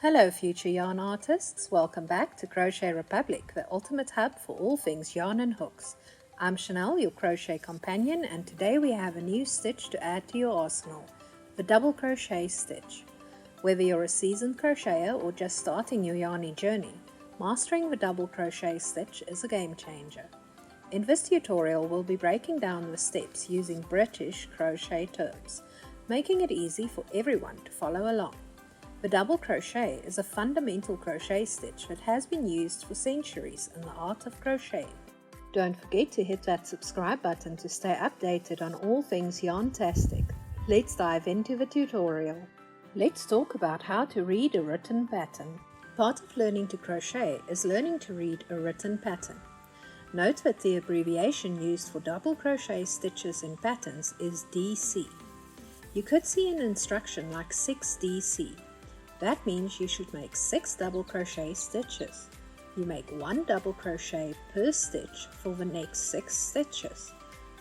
Hello future yarn artists, welcome back to Crochet Republic, the ultimate hub for all things yarn and hooks. I'm Chanel, your crochet companion, and today we have a new stitch to add to your arsenal, the double crochet stitch. Whether you're a seasoned crocheter or just starting your yarny journey, mastering the double crochet stitch is a game changer. In this tutorial we'll be breaking down the steps using British crochet terms, making it easy for everyone to follow along. The double crochet is a fundamental crochet stitch that has been used for centuries in the art of crocheting. Don't forget to hit that subscribe button to stay updated on all things yarntastic. Let's dive into the tutorial. Let's talk about how to read a written pattern. Part of learning to crochet is learning to read a written pattern. Note that the abbreviation used for double crochet stitches in patterns is DC. You could see an instruction like 6DC. That means you should make 6 double crochet stitches. You make 1 double crochet per stitch for the next 6 stitches.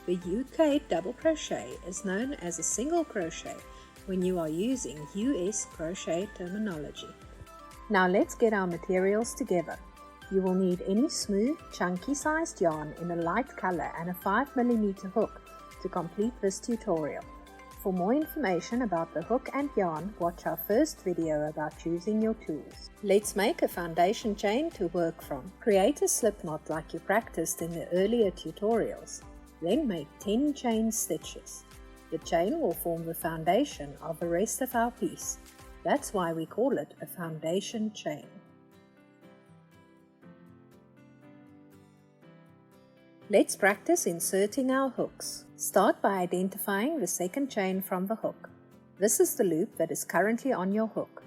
The UK double crochet is known as a single crochet when you are using US crochet terminology. Now let's get our materials together. You will need any smooth, chunky sized yarn in a light color and a 5mm hook to complete this tutorial. For more information about the hook and yarn, watch our first video about choosing your tools. Let's make a foundation chain to work from. Create a slip knot like you practiced in the earlier tutorials. Then make 10 chain stitches. The chain will form the foundation of the rest of our piece. That's why we call it a foundation chain. Let's practice inserting our hooks. Start by identifying the second chain from the hook. This is the loop that is currently on your hook.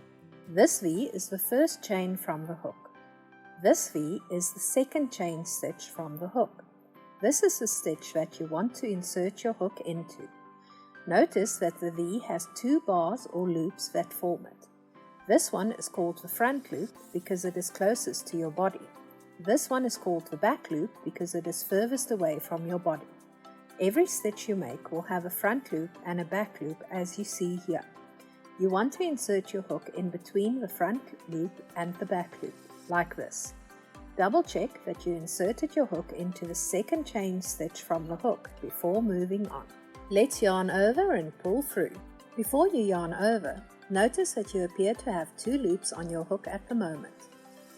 This V is the first chain from the hook. This V is the second chain stitch from the hook. This is the stitch that you want to insert your hook into. Notice that the V has 2 bars or loops that form it. This one is called the front loop because it is closest to your body. This one is called the back loop because it is furthest away from your body. Every stitch you make will have a front loop and a back loop as you see here. You want to insert your hook in between the front loop and the back loop, like this. Double check that you inserted your hook into the second chain stitch from the hook before moving on. Let's yarn over and pull through. Before you yarn over, notice that you appear to have 2 loops on your hook at the moment.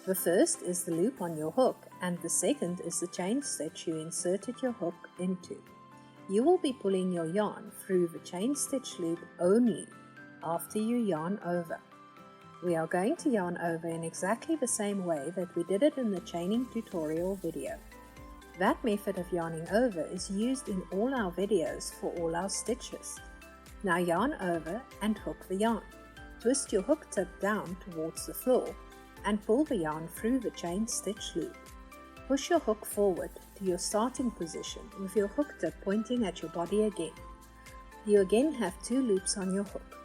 The first is the loop on your hook and the second is the chain stitch you inserted your hook into. You will be pulling your yarn through the chain stitch loop only after you yarn over. We are going to yarn over in exactly the same way that we did it in the chaining tutorial video. That method of yarning over is used in all our videos for all our stitches. Now yarn over and hook the yarn. Twist your hook tip down towards the floor and pull the yarn through the chain stitch loop. Push your hook forward to your starting position with your hook tip pointing at your body again. You again have 2 loops on your hook.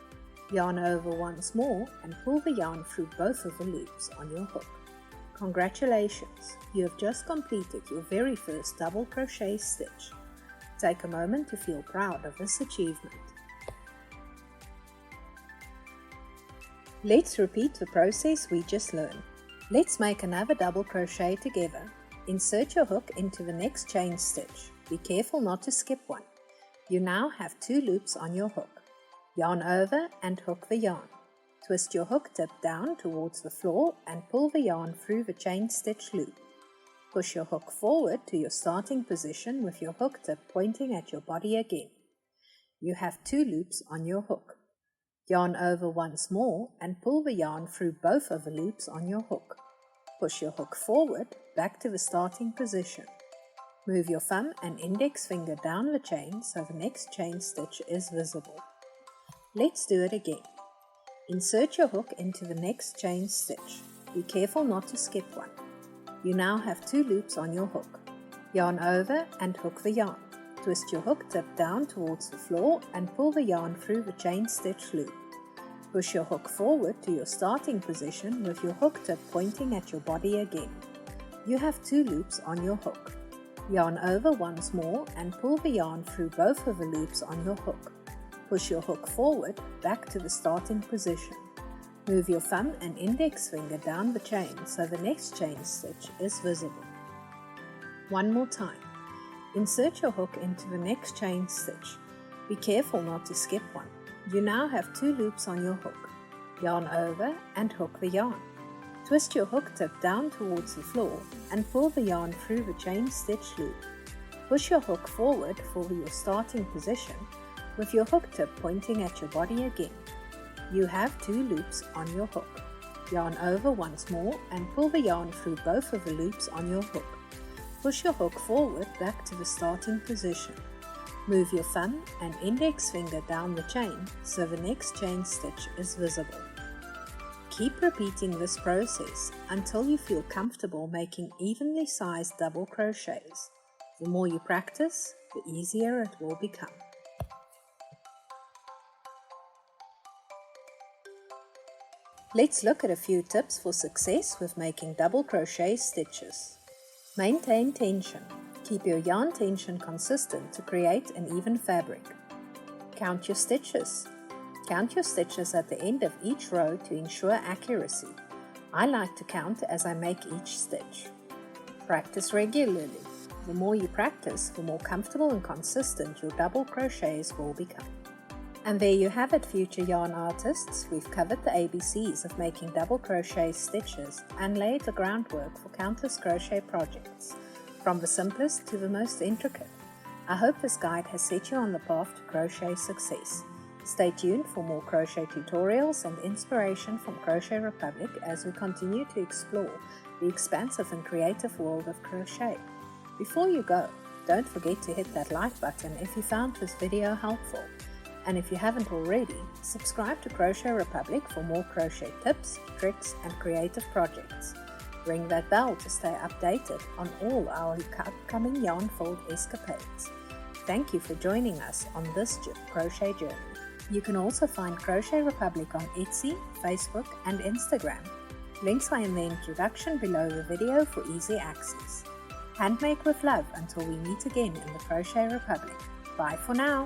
Yarn over once more and pull the yarn through both of the loops on your hook. Congratulations! You have just completed your very first double crochet stitch. Take a moment to feel proud of this achievement. Let's repeat the process we just learned. Let's make another double crochet together. Insert your hook into the next chain stitch. Be careful not to skip one. You now have 2 loops on your hook. Yarn over and hook the yarn. Twist your hook tip down towards the floor and pull the yarn through the chain stitch loop. Push your hook forward to your starting position with your hook tip pointing at your body again. You have 2 loops on your hook. Yarn over once more and pull the yarn through both of the loops on your hook. Push your hook forward back to the starting position. Move your thumb and index finger down the chain so the next chain stitch is visible. Let's do it again. Insert your hook into the next chain stitch. Be careful not to skip one. You now have 2 loops on your hook. Yarn over and hook the yarn. Twist your hook tip down towards the floor and pull the yarn through the chain stitch loop. Push your hook forward to your starting position with your hook tip pointing at your body again. You have 2 loops on your hook. Yarn over once more and pull the yarn through both of the loops on your hook. Push your hook forward back to the starting position. Move your thumb and index finger down the chain so the next chain stitch is visible. One more time. Insert your hook into the next chain stitch. Be careful not to skip one. You now have 2 loops on your hook. Yarn over and hook the yarn. Twist your hook tip down towards the floor and pull the yarn through the chain stitch loop. Push your hook forward for your starting position with your hook tip pointing at your body again. You have 2 loops on your hook. Yarn over once more and pull the yarn through both of the loops on your hook. Push your hook forward back to the starting position. Move your thumb and index finger down the chain so the next chain stitch is visible. Keep repeating this process until you feel comfortable making evenly sized double crochets. The more you practice, the easier it will become. Let's look at a few tips for success with making double crochet stitches. Maintain tension. Keep your yarn tension consistent to create an even fabric. Count your stitches. Count your stitches at the end of each row to ensure accuracy. I like to count as I make each stitch. Practice regularly. The more you practice, the more comfortable and consistent your double crochets will become. And there you have it, future yarn artists. We've covered the ABCs of making double crochet stitches and laid the groundwork for countless crochet projects, from the simplest to the most intricate. I hope this guide has set you on the path to crochet success. Stay tuned for more crochet tutorials and inspiration from Crochet Republic as we continue to explore the expansive and creative world of crochet. Before you go, don't forget to hit that like button if you found this video helpful. And if you haven't already, subscribe to Crochet Republic for more crochet tips, tricks, and creative projects. Ring that bell to stay updated on all our upcoming yarn-filled escapades. Thank you for joining us on this crochet journey. You can also find Crochet Republic on Etsy, Facebook, and Instagram. Links are in the introduction below the video for easy access. Handmade with love until we meet again in the Crochet Republic. Bye for now!